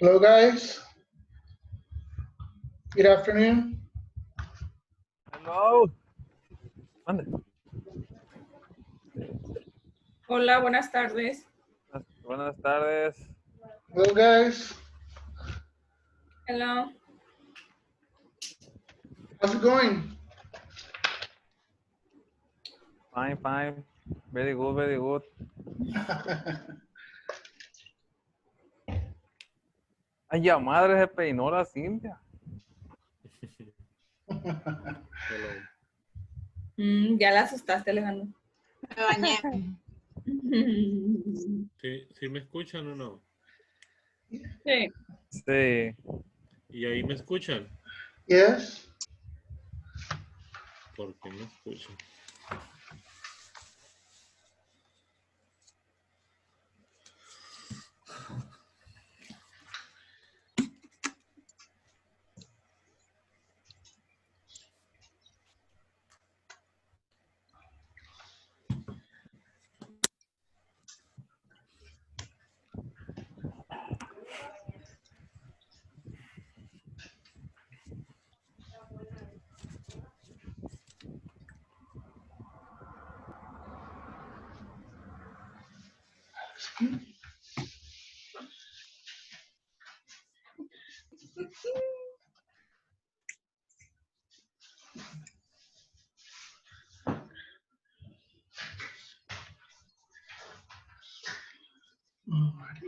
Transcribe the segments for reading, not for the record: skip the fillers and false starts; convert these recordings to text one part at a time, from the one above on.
Hello, guys. Good afternoon. Hello. Mande. Hola, buenas tardes. Buenas tardes. Hello, guys. Hello. How's it going? Fine, fine. Very good, very good. Ay, ya madre, se peinó la Cintia. Hello. Ya la asustaste, Alejandro. Me bañé. ¿Sí me escuchan o no? Sí. Sí. ¿Y ahí me escuchan? Yes. ¿Por qué no escuchan? Alrighty.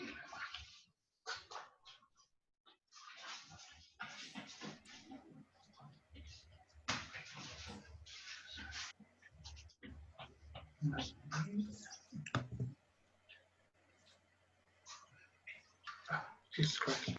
Jesus Christ.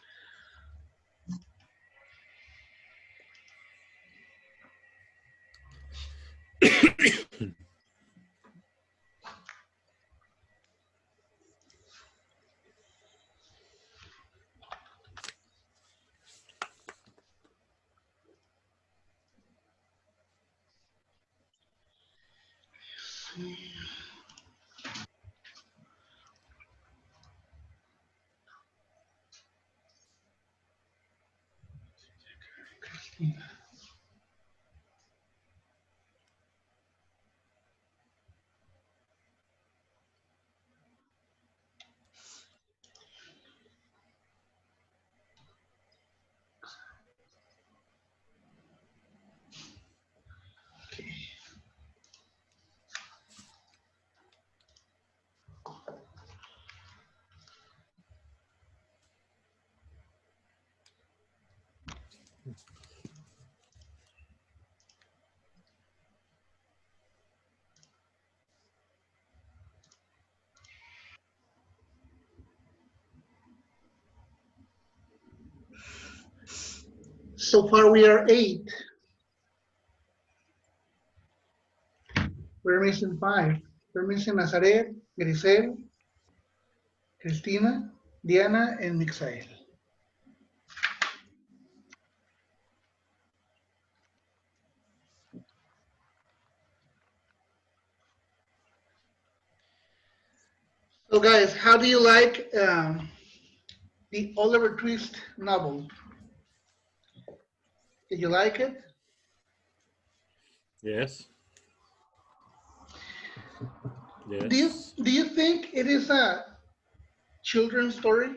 So far, we are 8. We're missing 5. We're missing Nazaret, Grisel, Cristina, Diana, and Mixael. So, guys, how do you like the Oliver Twist novel? Did you like it? Yes. Yes. Do you think it is a children's story?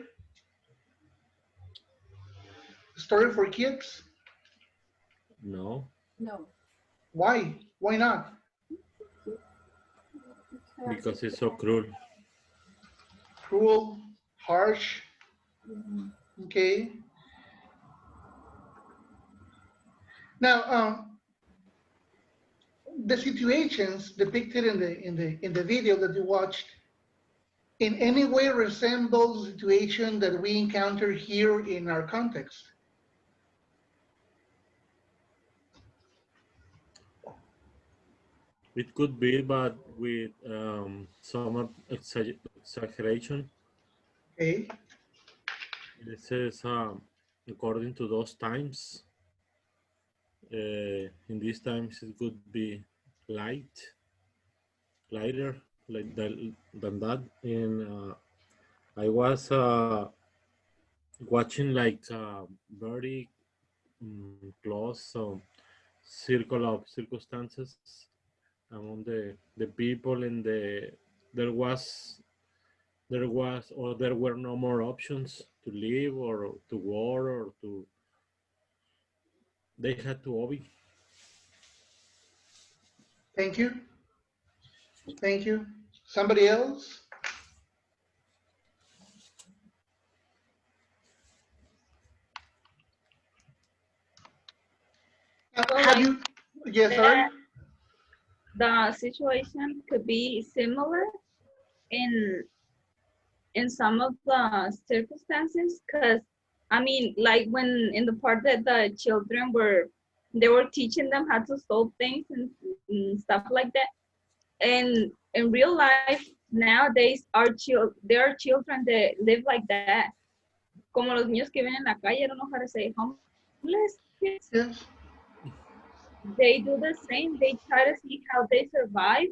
A story for kids? No. No. Why? Why not? Because it's so cruel. Cruel, harsh. Okay. Now, the situations depicted in the video that you watched in any way resemble the situation that we encounter here in our context. It could be, but with some exaggeration. Okay. This is according to those times. In these times, it could be lighter than that. And I was watching like very close circle of circumstances among the people, and there was there were no more options to live or to war or to they had to obey. Thank you. Thank you. Somebody else? Have you? Yes, sorry. The situation could be similar in some of the circumstances, because I mean, like when in the part that the children they were teaching them how to solve things and stuff like that. And in real life nowadays, there are children that live like that, como los niños que viven en la calle. I don't know how to say, homeless kids. Yes. They do the same. They try to see how they survive.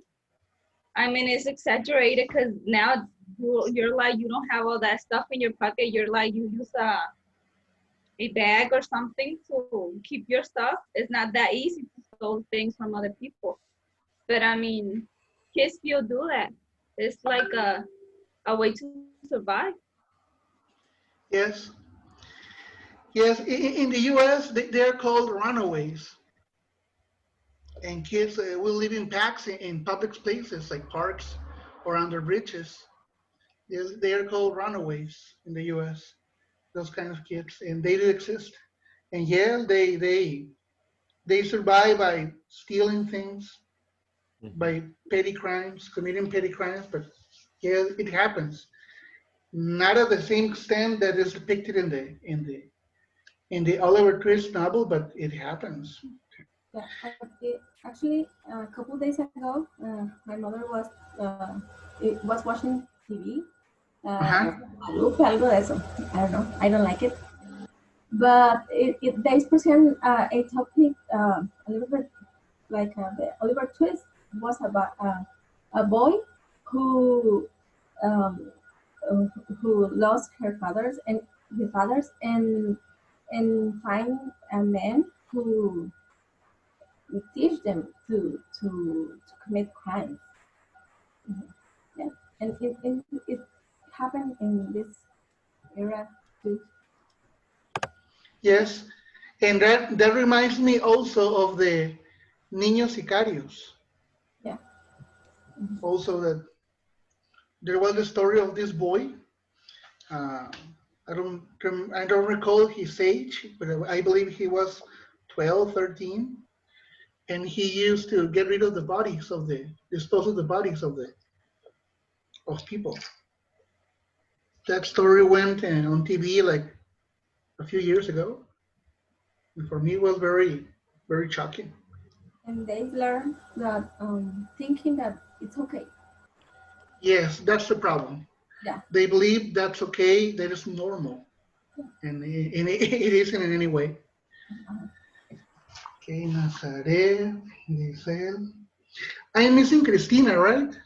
I mean, it's exaggerated because now you're like, you don't have all that stuff in your pocket. You're like, you use a bag or something to keep your stuff. It's not that easy to steal things from other people. But I mean, kids still do that. It's like a way to survive. Yes. Yes. In the U.S., they're called runaways. And kids will live in packs in public places like parks or under bridges. Yes, they are called runaways in the U.S. Those kind of kids, and they do exist. And yeah, they survive by stealing things, by petty crimes, committing petty crimes. But yeah, it happens. Not at the same extent that is depicted in the Oliver Twist novel, but it happens. Yeah, actually, a couple days ago, my mother was watching TV. Uh-huh. Algo de eso. I don't know. I don't like it. But they present a topic a little bit like the Oliver Twist was about a boy who um, who lost her fathers and his fathers and find a man who teach them to commit crimes. Yeah, and it happened in this era too. Yes, and that reminds me also of the Niños Sicarios. Yeah. Also, that there was the story of this boy. Uh, I don't recall his age, but I believe he was 12, 13, and he used to get rid of the bodies of dispose of the bodies of people. That story went on TV like a few years ago, and for me it was very, very shocking. And they learn that thinking that it's okay. Yes, that's the problem. Yeah. They believe that's okay, that is normal, and it isn't in any way. Okay, Nazaret, Giselle. I'm missing Cristina, right?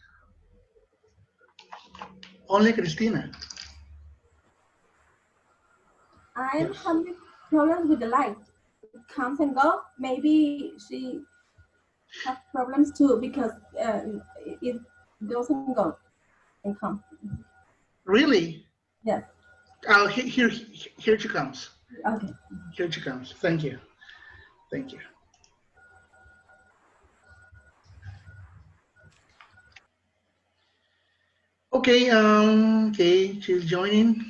Only Cristina. I'm having problems with the light. It comes and go. Maybe she has problems too because it doesn't go and come. Really? Yes. Oh, here she comes. Okay. Here she comes. Thank you. Thank you. Okay, okay, she's joining.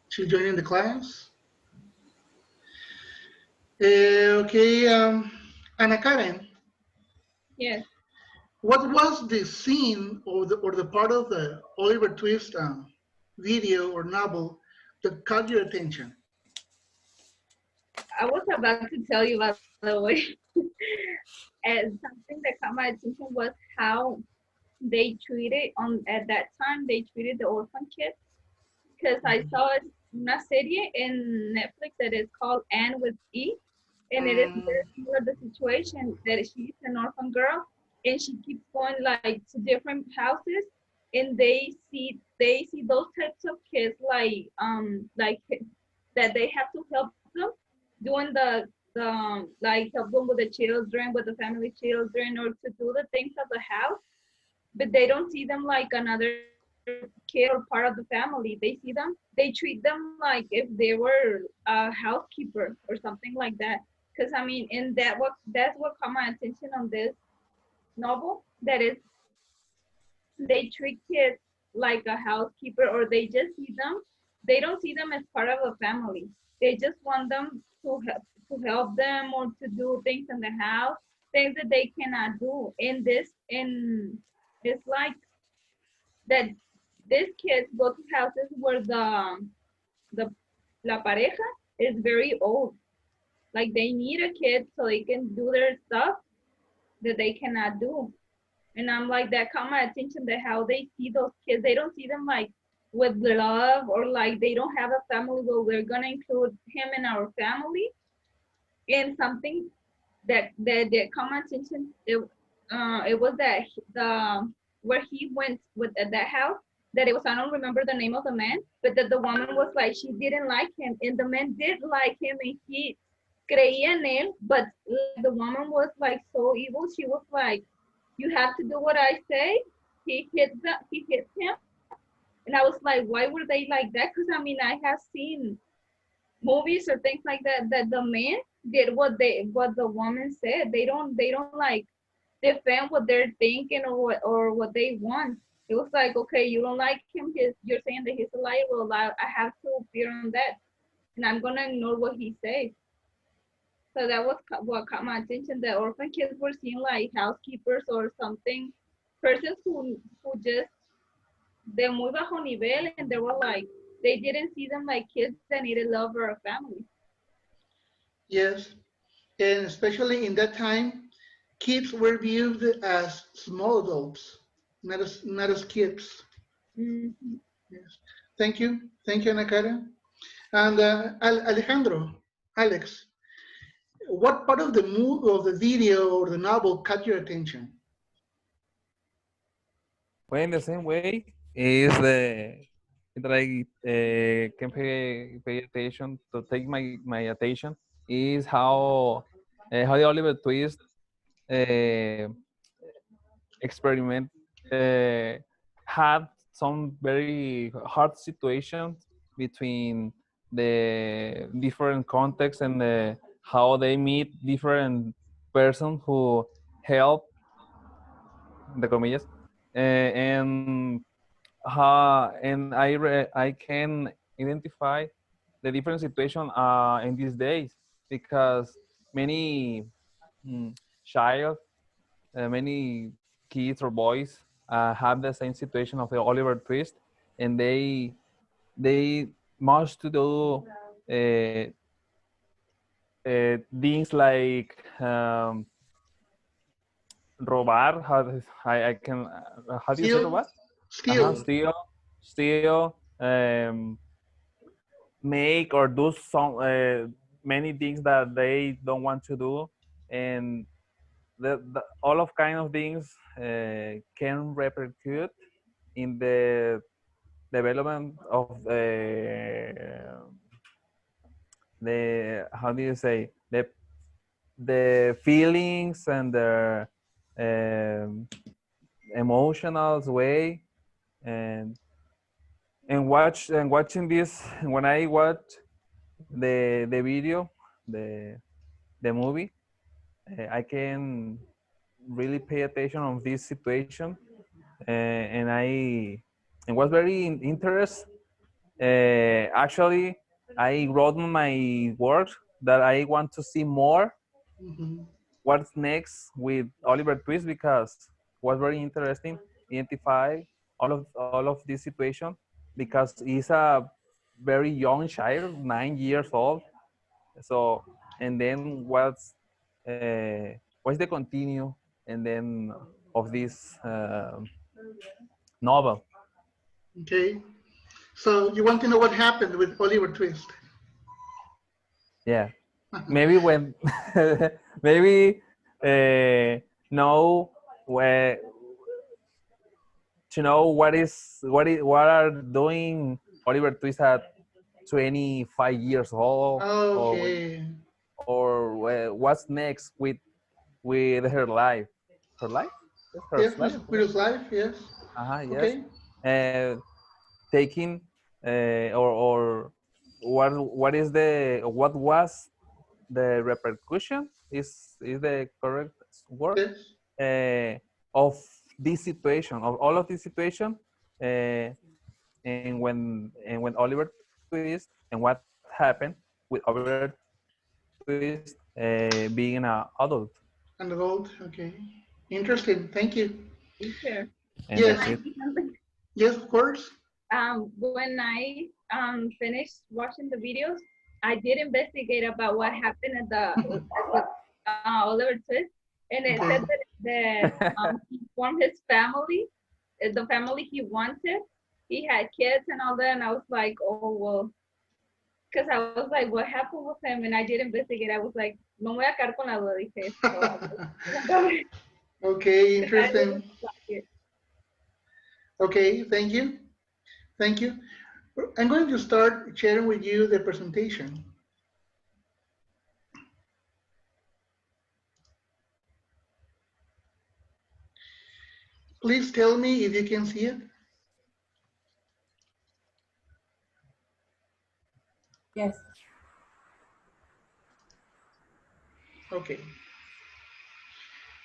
She's joining the class. Okay, Ana Karen. Yes. What was the scene or the part of the Oliver Twist video or novel that caught your attention? I was about to tell you, by the way. And something that caught my attention was how they treated at that time they treated the orphan kids, because I saw una serie in Netflix that is called Anne with E, and it is very similar the situation that she's an orphan girl and she keeps going like to different houses and they see those types of kids like that they have to help them doing the like help them with the children, with the family children, or to do the things of the house, but they don't see them like another kid or part of the family. They treat them like if they were a housekeeper or something like that. Because I mean, in that's what caught my attention on this novel. That is, they treat kids like a housekeeper, or they just see them. They don't see them as part of a family. They just want them to help them or to do things in the house, things that they cannot do. In it's like that these kids go to houses where the la pareja is very old. Like they need a kid so they can do their stuff that they cannot do. And I'm like, that caught my attention, that how they see those kids. They don't see them like with love, or like they don't have a family where we're gonna include him in our family. And something that caught my attention, it was that the where he went with at that house, that it was, I don't remember the name of the man, but that the woman was like she didn't like him, and the man did like him, and he creía en él, but the woman was like so evil. She was like, you have to do what I say. He hit him, and I was like, why were they like that? Because I mean, I have seen movies or things like that that the man did what the woman said. They don't like defend what they're thinking, or what they want. It was like, okay, you don't like him. You're saying that he's a liar. Well, I have to fear on that, and I'm gonna ignore what he says. So that was what caught my attention. The orphan kids were seen like housekeepers or something, persons who just de muy bajo nivel, and they were like, they didn't see them like kids that needed love or a family. Yes, and especially in that time, kids were viewed as small adults, not as kids. Mm-hmm. Yes. Thank you, Nakara. And Alejandro, Alex, what part of the movie, of the video or the novel caught your attention? Well, in the same way is that I can pay attention to take my attention is how the Oliver Twist uh, experiment uh, had some very hard situations between the different contexts and how they meet different persons who help the comillas and I can identify the different situation in these days because many child many kids or boys have the same situation of the Oliver Twist, and they must to do uh, things like robar. I can how do you say Still, robar? still, Steal, make or do some many things that they don't want to do, and all of kind of things can repercute in the development of the how do you say the feelings and the um, emotional way and watching this when I watch the video the movie I can really pay attention on this situation and I and was very interested. Actually, I wrote in my work that I want to see more mhm. what's next with Oliver Twist because it was very interesting identify all of this situation because he's a very young child, 9 years old. So and then what's the continue and then of this novel? Okay. So you want to know what happened with Oliver Twist? Yeah, maybe when maybe know where to know what are doing Oliver Twist at 25 years old, Okay. or what's next with her life. Her life? Yes, her Yes, life. with his life, yes. Yes. Okay. Taking or what is the what was the repercussion is the correct word Yes. of this situation, of all of this situation, and when Oliver Twist and what happened with Oliver Twist being an adult, An adult. Okay. Interesting. Thank you. Teacher, and Yes. can that's I it. say something? Yes, of course. When I finished watching the videos, I did investigate about what happened at the Oliver Twist, and it Okay. said that he formed his family, the family he wanted. He had kids and all that, and I was like, oh well, because I was like, what happened with him? And I did investigate. I was like, no me voy a quedar con la duda, dije. So, Okay, I really interesting. like it. Okay, thank you. Thank you. I'm going to start sharing with you the presentation. Please tell me if you can see it. Yes. Okay.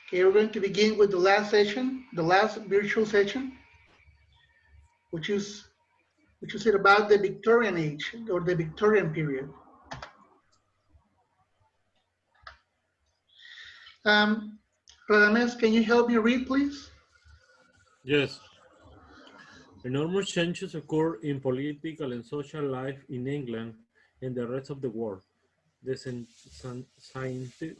Okay, we're going to begin with the last session, the last virtual session, which is it about the Victorian age or the Victorian period. Radames, can you help me read, please? Yes. Enormous changes occur in political and social life in England and the rest of the world. The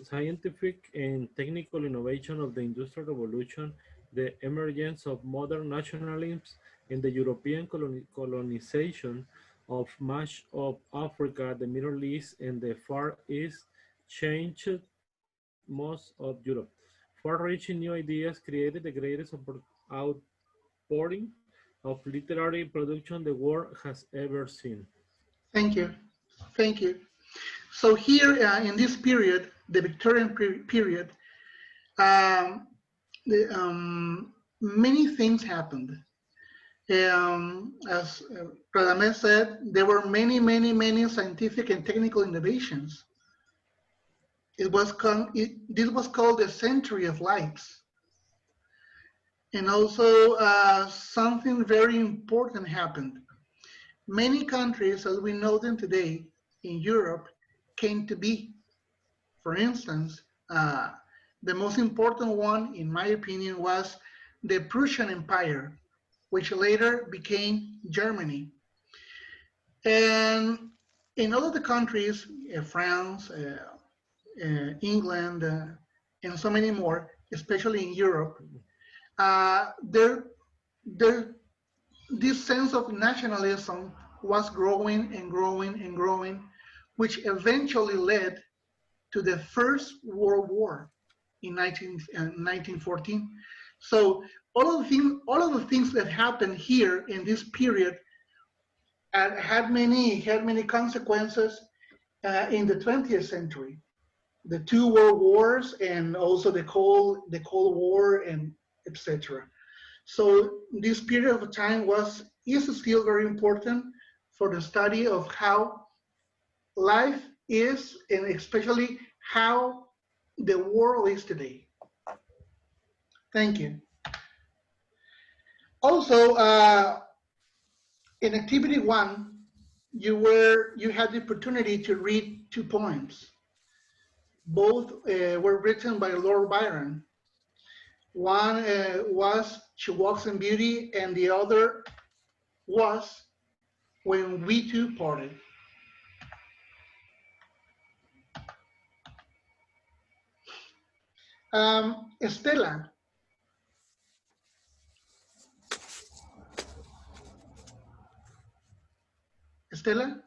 scientific and technical innovation of the Industrial Revolution, the emergence of modern nationalism, and the European colonization of much of Africa, the Middle East, and the Far East changed most of Europe. Far-reaching new ideas created the greatest outpouring of literary production the world has ever seen. Thank you. Thank you. So here in this period, the Victorian period, um, many things happened. As Radames said, there were many scientific and technical innovations. This was called the Century of Lights. And also something very important happened. Many countries, as we know them today in Europe, came to be. For instance, the most important one, in my opinion, was the Prussian Empire, which later became Germany. And in all of the countries, France, England, and so many more, especially in Europe, there, this sense of nationalism was growing and growing and growing, which eventually led to the First World War in 1914. So all of the things that happened here in this period had many consequences in the 20th century. The two world wars and also the Cold War and etc. So this period of time is still very important for the study of how life is, and especially how the world is today. Thank you. Also, in activity one, you had the opportunity to read two poems. Both were written by Lord Byron. One was She Walks in Beauty, and the other was When We Two Parted. Estela, Estela,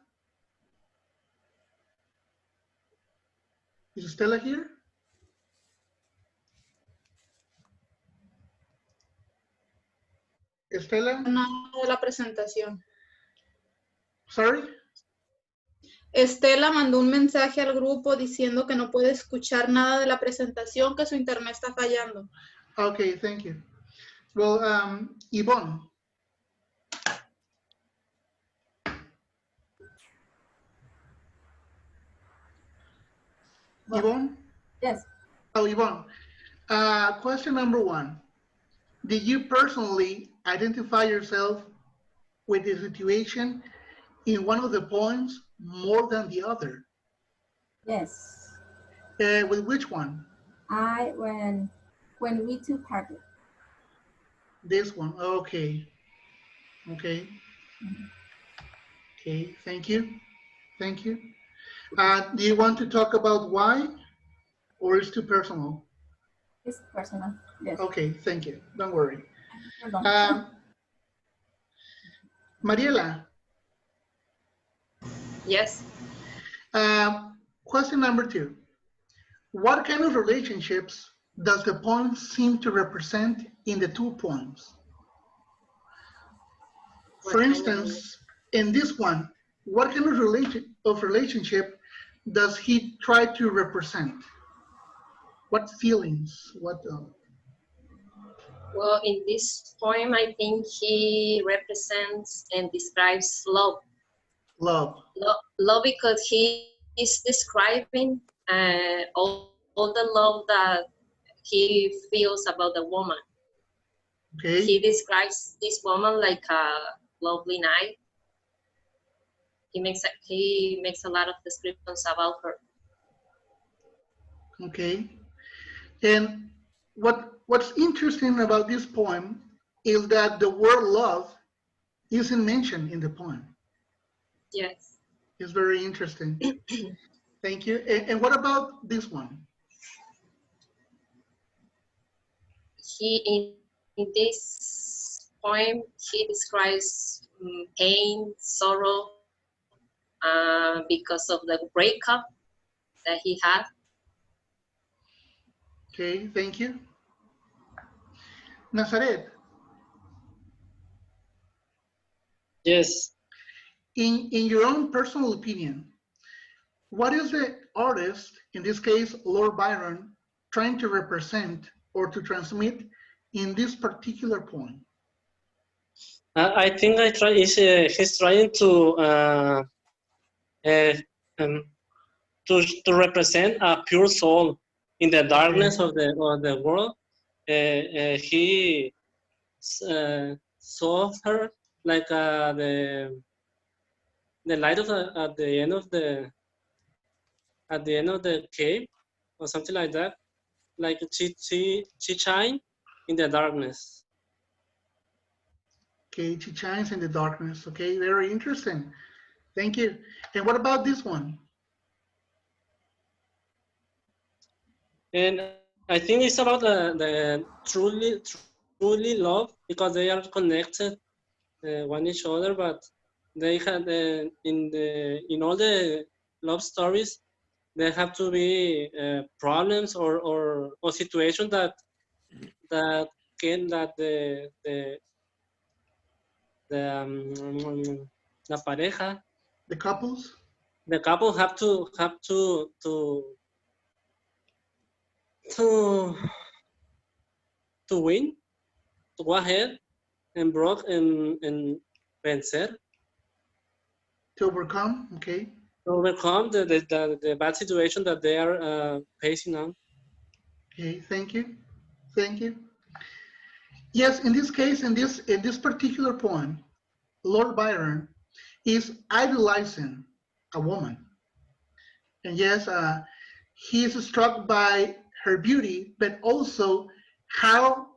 is Estela here? Estela, Nada de la presentación. sorry? Estela mandó un mensaje al grupo diciendo que no puede escuchar nada de la presentación, que su internet está fallando. Okay, thank you. Well, Yvonne. Yvonne? Yes. Oh, Yvonne. Question number 1. Did you personally identify yourself with the situation in one of the poems more than the other? Yes. With which one? When we two parted. This one. Okay. Okay. Okay. Thank you. Thank you. Do you want to talk about why, or is too personal? It's personal. Yes. Okay. Thank you. Don't worry. Perdón. Mariela. Yes. Question number 2. What kind of relationships does the poem seem to represent in the 2 poems? For instance, in this one, what kind of relationship does he try to represent? What feelings? Well, in this poem, I think he represents and describes love. Love. Love because he is describing all the love that he feels about the woman. Okay. He describes this woman like a lovely night. He makes a lot of descriptions about her. Okay. And what's interesting about this poem is that the word love isn't mentioned in the poem. Yes. It's very interesting. Thank you. And what about this one? In this poem, he describes pain, sorrow, because of the breakup that he had. Okay, thank you. Nazaret. Yes. In your own personal opinion, what is the artist, in this case, Lord Byron, trying to represent or to transmit in this particular poem? I think he's trying to represent a pure soul in the darkness of the world. He saw her like the light at the end of the cave or something like that. Like she shine in the darkness. Okay, she shines in the darkness. Okay, very interesting. Thank you. And what about this one? And I think it's about the truly love, because they are connected one each other, but they had in all the love stories, there have to be problems or situations that the la pareja, the couples, the couple have to win, to go ahead and vencer, to overcome. Okay. to overcome the bad situation that they are facing on. Okay, thank you. Thank you. Yes, in this case, in this particular poem, Lord Byron is idolizing a woman. And yes, he is struck by her beauty, but also how,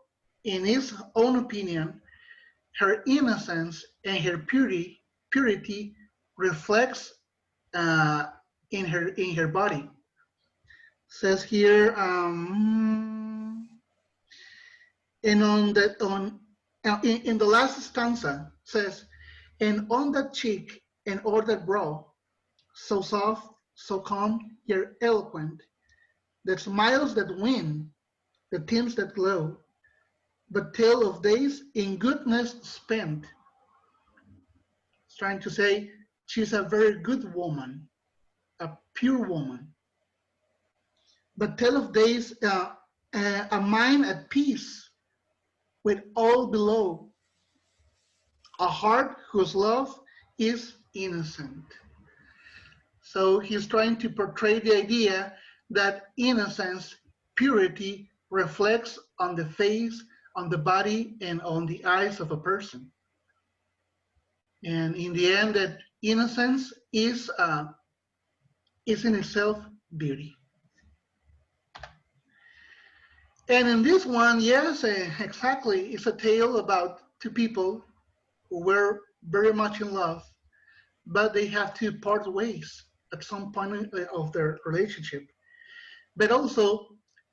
in his own opinion, her innocence and her purity reflects in her body. Says here, and in the last stanza says, and on that cheek and o'er that brow, so soft, so calm, yet eloquent, the smiles that win, the tints that glow, but tell of days in goodness spent. It's trying to say she's a very good woman, a pure woman. But tell of days, a mind at peace with all below, a heart whose love is innocent. So he's trying to portray the idea that innocence, purity, reflects on the face, on the body, and on the eyes of a person. And in the end, that innocence is in itself beauty. And in this one, yes, exactly, it's a tale about two people who were very much in love, but they have to part ways at some point of their relationship. But also,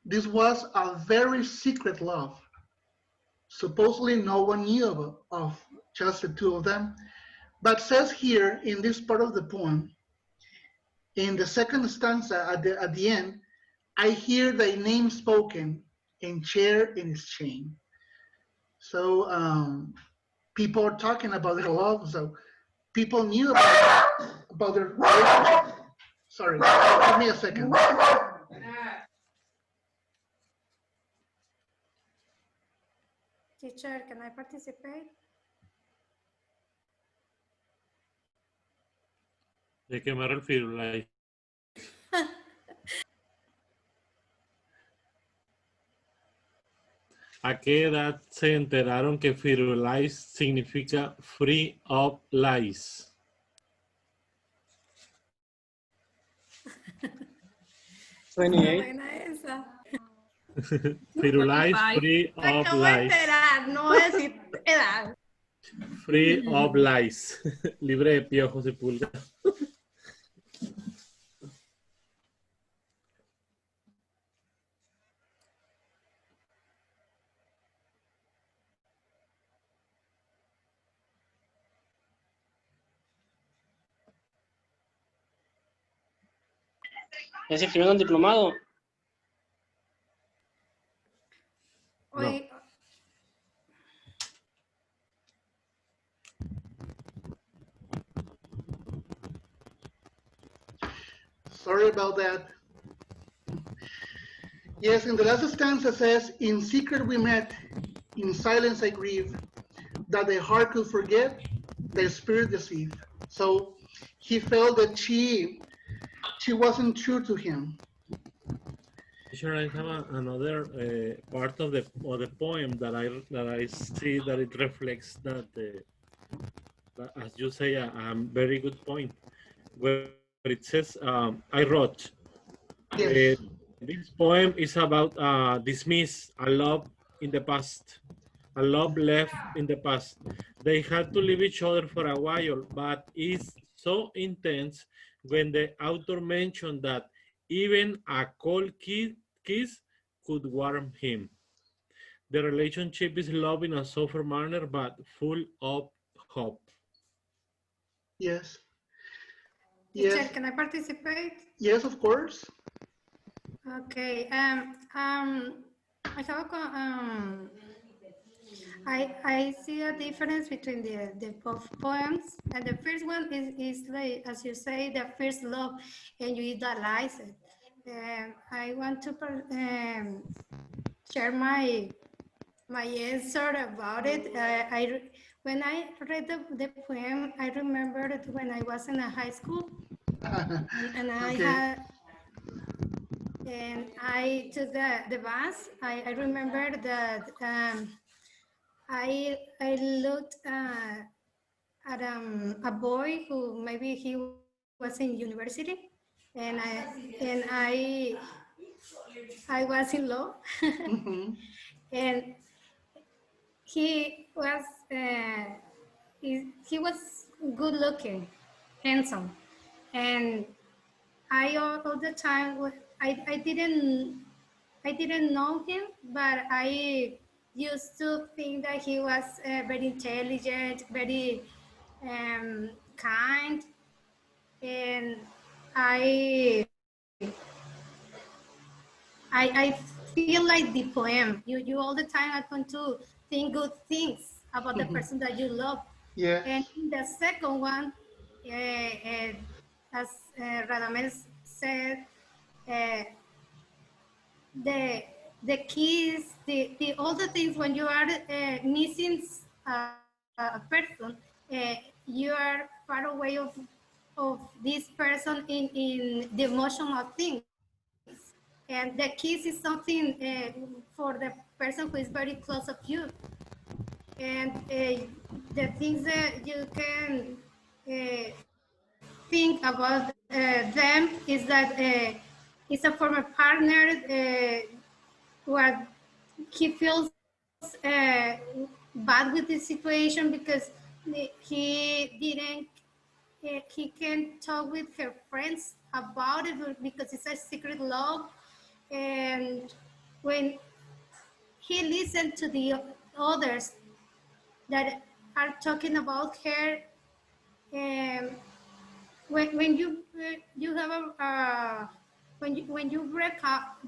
this was a very secret love. Supposedly, no one knew of just the two of them. But says here in this part of the poem, in the second stanza at the end, I hear thy name spoken and share in its chain. So people are talking about their love. So people knew about their relationship. Sorry, give me a second. Teacher, can I participate? ¿De qué me refiero? ¿A qué edad se enteraron que Firulais significa free of lies? Buena esa. Firulais, free Me of acabo de lies. enterar, no voy a decir edad. Free of lies. Libre de piojos y pulgas. ¿Ya se escribió en el diplomado? Hoy, Sorry about that. Yes, in the last stanza says, in secret we met, in silence I grieve, that the heart could forget, the spirit deceive. So he felt that she wasn't true to him. Sure, I have another part of the poem that I see that it reflects that, as you say, a very good point, where it says, I wrote, Yes. this poem is about dismiss a love in the past, a love left in the past. They had to leave each other for a while, but it's so intense when the author mentioned that even a cold kiss could warm him. The relationship is love in a softer manner, but full of hope. Yes. teacher, Yes. can I participate? Yes, of course. Okay. I have I see a difference between the both poems, and the first one is like, as you say, the first love, and you idealize it. I want to share my answer about it. When I read the poem, I remembered when I was in a high school, and I Okay. had. And I took the bus. I remember that I looked at a boy who maybe he was in university, and I was in law, Mhm. and he was he was good looking, handsome, and I all the time I didn't know him, but I used to think that he was very intelligent, very kind, and I feel like the poem. You all the time are going to think good things about the person that you love. Yeah. And in the second one, as Radamel said, uh, the the keys, the all the things when you are missing a person, you are far away of this person in the emotional things. And the kiss is something for the person who is very close of you. And the things that you can think about them is that it's a former partner where he feels bad with the situation because he didn't he can talk with her friends about it because it's a secret love. And when he listened to the others that are talking about her, um, when you have a when you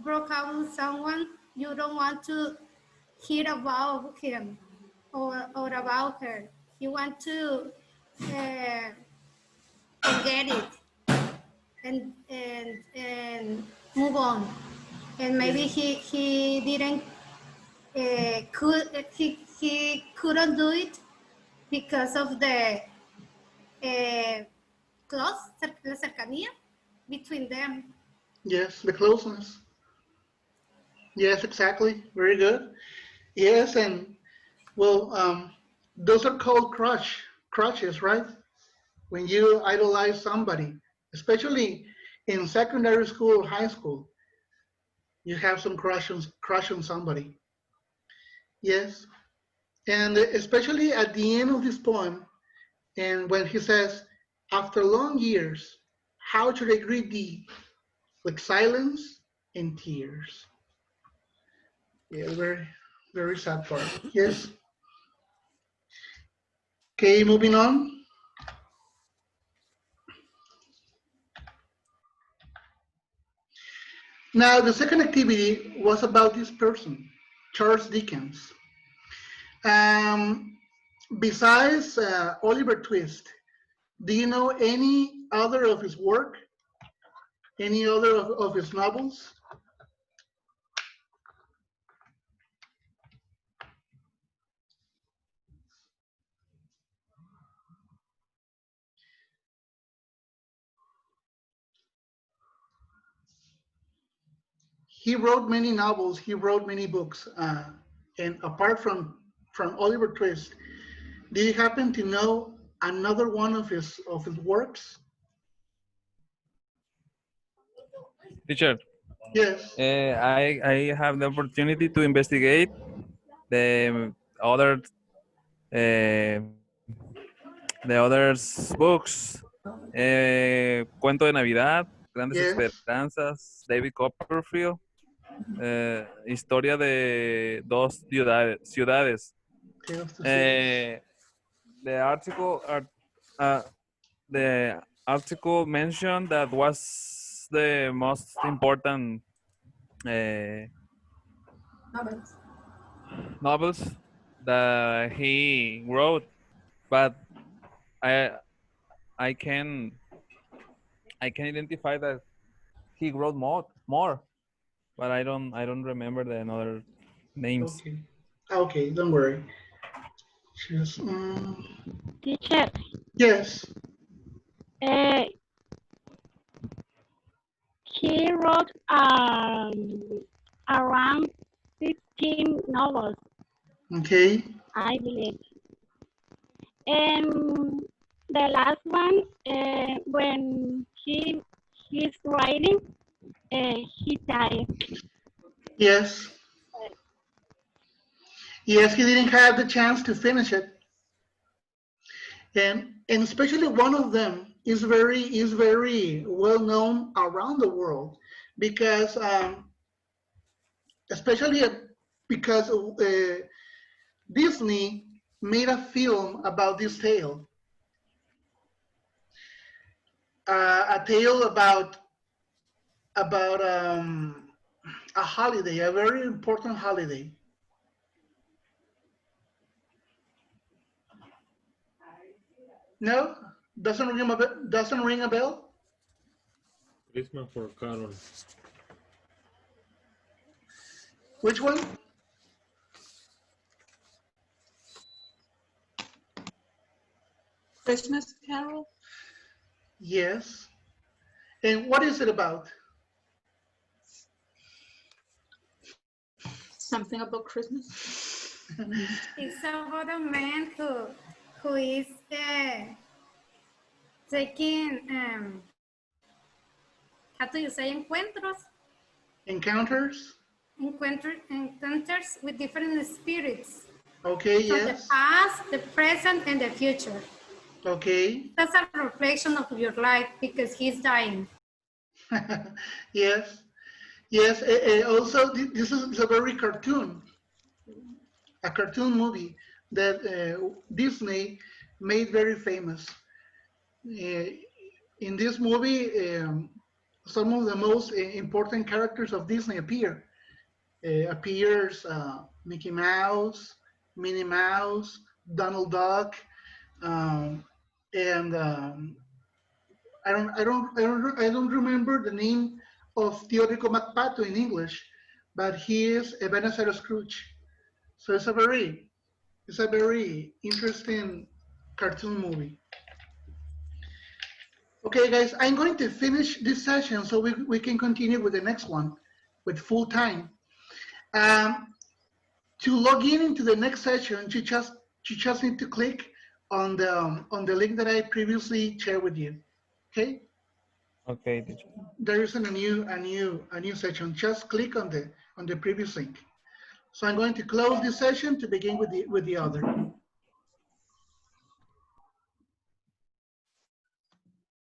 broke up with someone, you don't want to hear about him or about her. You want to forget it and move on. And maybe he didn't he couldn't do it because of the close la cercanía between them. Yes, the closeness. Yes, exactly. Very good. Yes, and well, those are called crushes, right? When you idolize somebody, especially in secondary school or high school, you have some crush on somebody. Yes, and especially at the end of this poem, and when he says, after long years, how should I greet thee? With silence and tears. Yeah, very, very sad part. Yes. Okay, moving on. Now, the second activity was about this person, Charles Dickens. Um, Besides Oliver Twist, do you know any other of his work? Any other of his novels? He wrote many novels. He wrote many books. And apart from Oliver Twist, do you happen to know another one of his works? Teacher, Yes. I have the opportunity to investigate the other uh, the others books. Cuento de Navidad, Grandes Yes. Esperanzas, David Copperfield, Historia de dos ciudades. Tale of Two Cities. The article uh, the article mentioned that was the most important uh, Novels. novels that he wrote, but I I can I can identify that he wrote more, but I don't remember the other names. Okay. Okay, don't worry. Just, Teacher, yes. uh, he wrote around 15 novels, Okay. I believe. And the last one, when he's writing, he died. Yes. Yes, he didn't have the chance to finish it. And especially one of them is very well known around the world because especially because Disney made a film about this tale, a tale about a holiday, a very important holiday. No? Doesn't ring a bell? Doesn't ring a bell? Christmas for Carol. Which one? Christmas Carol. Yes. And what is it about? Something about Christmas. It's about a man who is taking how do you say encuentros? Encounters? Encounters with different spirits. Okay, From yes. the past, the present, and the future. Okay. That's a reflection of your life because he's dying. Yes. Yes. Also, this is a very a cartoon movie that Disney made very famous. In this movie, some of the most important characters of Disney appear. Appears Mickey Mouse, Minnie Mouse, Donald Duck, and I don't remember the name of Teórico MacPato in English, but he is Ebenezer Scrooge. So it's a very interesting cartoon movie. Okay, guys, I'm going to finish this session so we can continue with the next one with full time. To log in into the next session, you just need to click on the link that I previously shared with you. Okay. Okay, teacher. There isn't a new session. Just click on the previous link. So I'm going to close this session to begin with the other.